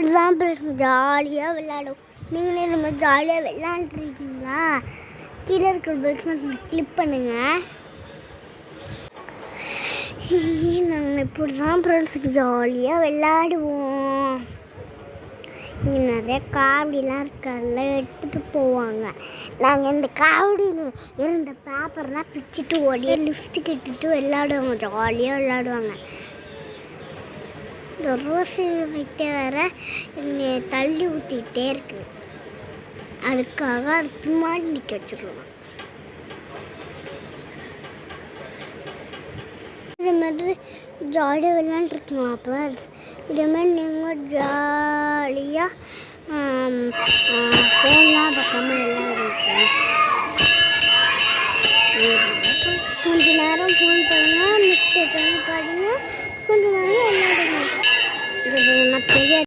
இப்படிதான் ஜாலியாக விளையாடும். நீங்களே இந்த மாதிரி ஜாலியாக விளையாண்டுருக்கீங்களா? கீழே இருக்கிற பெல்ஸ் கிளிக் பண்ணுங்கள். நாங்கள் இப்படி தான் ஃப்ரெண்ட்ஸ் ஜாலியாக விளையாடுவோம். இங்கே நிறைய காவடிலாம் இருக்கால எடுத்துகிட்டு போவாங்க. நாங்கள் இந்த காவடியில் இருந்த பேப்பர்லாம் பிச்சுட்டு ஓடியே லிஃப்ட்டு கட்டிட்டு விளையாடுவாங்க. ஜாலியாக விளையாடுவாங்க. இந்த ரோஸு விட்டு வேற என்னை தள்ளி ஊற்றிக்கிட்டே இருக்கு. அதுக்காக அது பின்னாடி நிற்க வச்சுருவாங்க. இது மாதிரி ஜாலியாக விளையாண்டுருக்கலாம். அப்போ இதே மாதிரி நீங்கள் ஜாலியாக